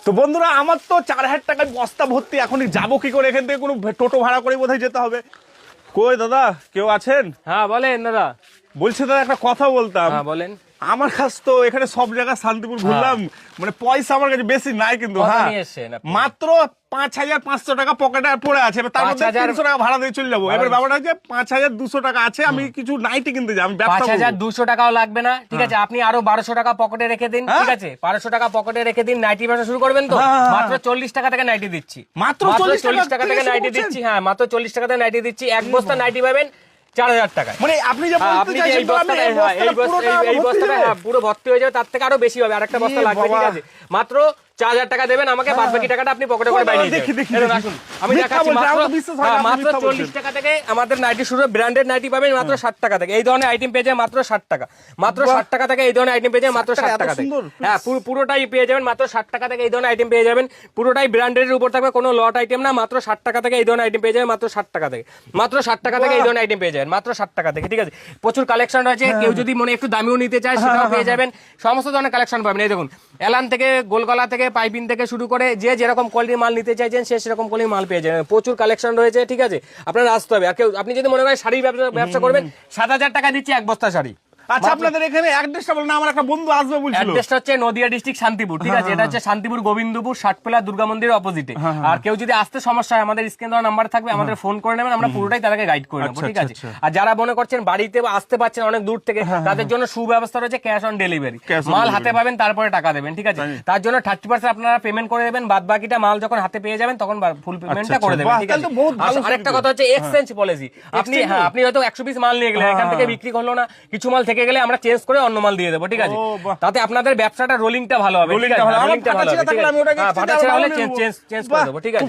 তো বন্ধুরা আমার তো 4,000 টাকায় বস্তা ভর্তি, এখনই যাবো কি করে? এখান থেকে কোনো টোটো ভাড়া করে বোধহয় যেতে হবে। কই দাদা কেউ আছেন? হ্যাঁ বলেন দাদা। বলছি দাদা একটা কথা বলতাম। হ্যাঁ বলেন। আমার কাছ তো এখানে সব জায়গায় শান্তিপুর ঘুরলাম, মানে পয়সা আমার কাছে বেশি নাই, কিন্তু হ্যাঁ মাত্র 5,500 টাকা পকেটে পড়ে আছে। তার মধ্যে 300 টাকা ভাড়া দিয়ে চলে যাবো। এবার ব্যাপারটা হচ্ছে 5,200 টাকা আছে, আমি কিছু নাইটি কিনতে যাই। আমি 5,200 টাকাও লাগবে না, ঠিক আছে? আপনি আরো 1200 টাকা পকেটে রেখে দিন, ঠিক আছে? 1200 টাকা পকেটে রেখে দিন, নাইটি ব্যবসা শুরু করবেন তো। মাত্র 40 টাকা থেকে নাইটি দিচ্ছি, মাত্র 40 টাকা থেকে নাইটি দিচ্ছি। হ্যাঁ মাত্র 40 টাকা থেকে নাইটি দিচ্ছি। এক বস্তা নাইটি পাবেন 4,000 টাকায়। মানে আপনি যে বলতে চাইছেন এই বস্তাটা পুরো ভর্তি হয়ে যাবে, তার থেকে আরো বেশি হবে। আরেকটা বস্তা লাগবে, ঠিক আছে? মাত্র 4,000 টাকা দেবেন আমাকে, বাদ বাকি টাকাটা আপনি পকেটে করে বাইরে নিয়ে যাবেন। আসুন আমি দেখাচ্ছি। মাত্র 40 টাকা থেকে আমাদের নাইটি শুরু। ব্র্যান্ডেড নাইটি পাবেন মাত্র 60 টাকা থেকে। এই ধরনের আইটেম পেয়ে যাবেন মাত্র 60 টাকা। মাত্র 60 টাকা থেকে এই ধরনের আইটেম পেয়ে যাবেন মাত্র 60 টাকা থেকে। হ্যাঁ পুরোটাই পেয়ে যাবেন মাত্র 60 টাকা থেকে। এই ধরনের আইটেম পেয়ে যাবেন পুরোটাই ব্র্যান্ডের উপর থাকবে, কোনো লট আইটেম না। মাত্র 60 টাকা থেকে এই ধরনের আইটেম পেয়ে যাবেন মাত্র 60 টাকা থেকে। মাত্র 60 টাকা থেকে এই ধরনের আইটেম পেয়ে যাবেন মাত্র 60 টাকা থেকে, ঠিক আছে? প্রচুর কালেকশন রয়েছে। কেউ যদি মনে একটু দামিও নিতে চায় সেটাও পেয়ে যাবেন। সমস্ত ধরনের কালেকশন পাবেন। এই দেখুন, এলান থেকে, গোলগলা থেকে, পাইপিং থেকে শুরু করে যে যেরকম কোয়ালিটির মাল নিতে চাইছেন সে সেরকম কোয়ালিটির মাল পেয়ে যাবেন। প্রচুর কালেকশন রয়েছে, ঠিক আছে? আপনারা আসতে হবে। আর কেউ আপনি যদি মনে করেন শাড়ি ব্যবসা করবেন, 7,000 টাকা দিচ্ছি এক বস্তা শাড়ি। আচ্ছা আপনাদের এখানে অ্যাড্রেসটা বলুন, আমার একটা বন্ধু আসবে বলছিল। অ্যাড্রেসটা হচ্ছে নদিয়া ডিস্ট্রিক্ট শান্তিপুর, ঠিক আছে? এটা হচ্ছে শান্তিপুর গোবিন্দপুর ষাটপেলা দুর্গা মন্দিরের অপোজিটে। আর কেউ যদি আসতে সমস্যা হয় আমাদের স্ক্রিন দেওয়া নাম্বার থাকবে, আমাদের ফোন করে নেবেন, আমরা পুরোটাই তাদেরকে গাইড করে নেবো, ঠিক আছে? আর যারা মনে করছেন বাড়িতে আসতে পারছেন অনেক দূর থেকে, তাদের জন্য সুব্যবস্থা রয়েছে ক্যাশ অন ডেলিভারি। মাল হাতে পাবেন তারপরে টাকা দেবেন, ঠিক আছে? তার জন্য 30% আপনারা পেমেন্ট করে দেবেন, বাদ বাকিটা মাল যখন হাতে পেয়ে যাবেন তখন ফুল পেমেন্টটা করে দেবেন, ঠিক আছে? আরেকটা কথা হচ্ছে এক্সচেঞ্জ পলিসি। আপনি হয়তো 100 পিস মাল নিয়ে গেলেন, এখান থেকে বিক্রি করলো না, কিছু মাল থেকে গেলে আমরা চেঞ্জ করে অন্য মাল দিয়ে দেবো, ঠিক আছে? তাতে আপনাদের ব্যবসাটা রোলিংটা ভালো হবে, ঠিক আছে?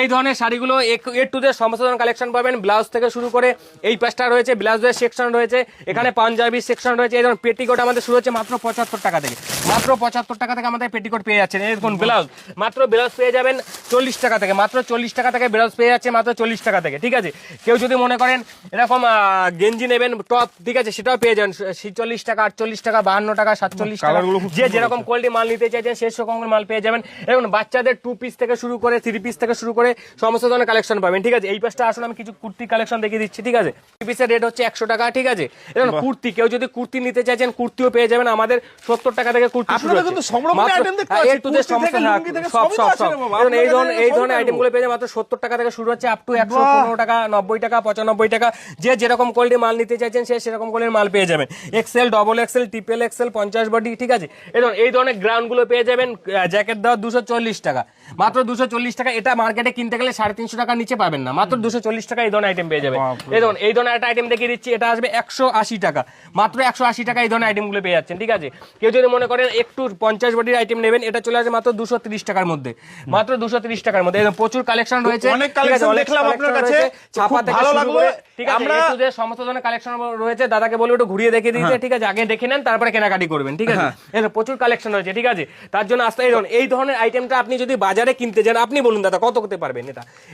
এই ধরনের শাড়িগুলো এ টু জেড সমস্ত ধরনের কালেকশন পাবেন। ব্লাউজ থেকে শুরু করে এই পাশটা রয়েছে, ব্লাউজের সেকশন রয়েছে, এখানে পাঞ্জাবি সেকশন রয়েছে। এই ধরনের পেটিকোট আমাদের শুরু হচ্ছে মাত্র 75 টাকা থেকে। মাত্র 75 টাকা থেকে আমাদের পেটিকোট পেয়ে যাচ্ছেন। এই দেখুন ব্লাউজ, মাত্র ব্লাউজ পেয়ে যাবেন 40 টাকা থেকে। মাত্র 40 টাকা থেকে ব্লাউজ পেয়ে যাচ্ছে মাত্র 40 টাকা থেকে, ঠিক আছে? কেউ যদি মনে করেন এরকম গেঞ্জি নেবেন টপ, ঠিক আছে, সেটাও পেয়ে যাবেন 46 টাকা, 48 টাকা, 52 টাকা, 47 টাকা। যে যেরকম কোয়ালিটি মাল নিতে চাইছেন সেই রকম মাল পেয়ে যাবেন। এবং বাচ্চাদের 2 পিস থেকে শুরু করে 3 পিস থেকে শুরু করে সমস্ত ধরনের কালেকশন পাবেন, ঠিক আছে? এই পাশটা আসুন, আমি কিছু কুর্তি কালেকশন দেখিয়ে দিচ্ছি, ঠিক আছে? 3 পিসের রেট হচ্ছে 100 টাকা, ঠিক আছে? এবং কুর্তি, কেউ যদি কুর্তি নিতে চাইছেন কুর্তিও পেয়ে যাবেন আমাদের 70 টাকা থেকে কুর্তি শুরু হচ্ছে। এই ধরনের আইটেমগুলো পেয়ে যাবেন মাত্র 70 টাকা থেকে শুরু হচ্ছে, আপ টু 115 টাকা, 90 টাকা, 95 টাকা। যে যেরকম কোয়ালিটি মাল নিতে চাইছেন সে সেরকম কোয়ালিটির মাল পেয়ে যাবেন। XL, double XL, triple XL, 50 body, ঠিক আছে? এই ধরনের গ্রাউন্ড গুলো পেয়ে যাবেন। জ্যাকেট দেওয়া 240 টাকা, মাত্র 240 টাকা। এটা মার্কেটে কিনতে গেলে 350 টাকার নিচে পাবেন না, মাত্র 240 টাকা এই ধরনের আইটেম পেয়ে যাবেন। এই ধরনের একটা আইটেম দেখিয়ে দিচ্ছি, এটা আসবে 180 টাকা, মাত্র 180 টাকা এই ধরনের আইটেম গুলো পেয়ে যাচ্ছেন, ঠিক আছে? কেউ যদি মনে করেন একটু 50 বডির আইটেম নেবেন, এটা চলে আসবে মাত্র 230 টাকার মধ্যে, মাত্র 230 টাকার মধ্যে। প্রচুর কালেকশন রয়েছে, অনেক কালেকশন দেখলাম আপনার কাছে, ছাপা থেকে ভালো লাগলো, ঠিক আছে? আমরা সমস্ত ধরনের কালেকশন রয়েছে, দাদাকে বলবো একটু ঘুরিয়ে দেখিয়ে দিতে, ঠিক আছে? আগে দেখে নেন তারপরে কেনাকাটি করবেন, ঠিক আছে? প্রচুর কালেকশন রয়েছে, ঠিক আছে? তার জন্য আসতে এই ধরনের আইটেমটা আপনি যদি বাজারে কিনতে যান, আপনি বলুন দাদা কত করতে পারবেন?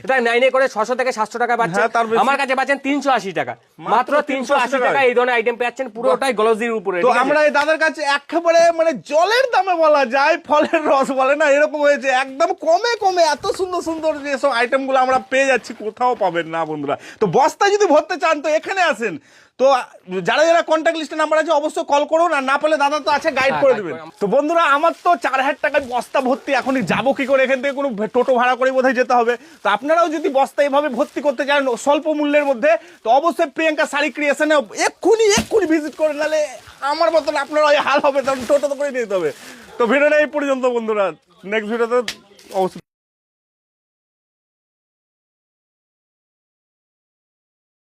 এটা নাইনে করে 600 থেকে 700 টাকা পাচ্ছেন, আমার কাছে পাচ্ছেন 380 টাকা, মাত্র 380 টাকা এই ধরনের আইটেম পাচ্ছেন, পুরোটাই গ্লসির উপরে। তো আমরা এই দাদার কাছে একেবারে মানে জলের দামে বলা যায়, ফলের রস বলে না, এরকম হয়েছে। একদম কমে কমে এত সুন্দর সুন্দর যেসব আইটেম গুলো আমরা পেয়ে যাচ্ছি কোথাও পাবেন না বন্ধুরা। তো বস্তায় যদি ভরতে চান তো এখানে আসেন। তো যারা যারা কন্ট্যাক্ট লিস্টে নাম্বার আছে অবশ্যই কল করুন, আর না পেলে দাদা তো আছে, গাইড করে দিবেন। তো বন্ধুরা আমার তো 4,000 টাকায় বস্তা ভর্তি, এখনই যাবো কি করে? এখান থেকে কোনো টোটো ভাড়া করে বোধহয় যেতে হবে। তো আপনারাও যদি বস্তা এভাবে ভর্তি করতে চান স্বল্প মূল্যের মধ্যে, তো অবশ্যই প্রিয়াঙ্কা শাড়ি ক্রিয়েশনে এক্ষুনি ভিজিট করে, নাহলে আমার মতন আপনারা হাল হবে, তখন টোটো তো করে নিতে হবে। তো ভিডিওটা এই পর্যন্ত বন্ধুরা, নেক্সট ভিডিওতে অবশ্যই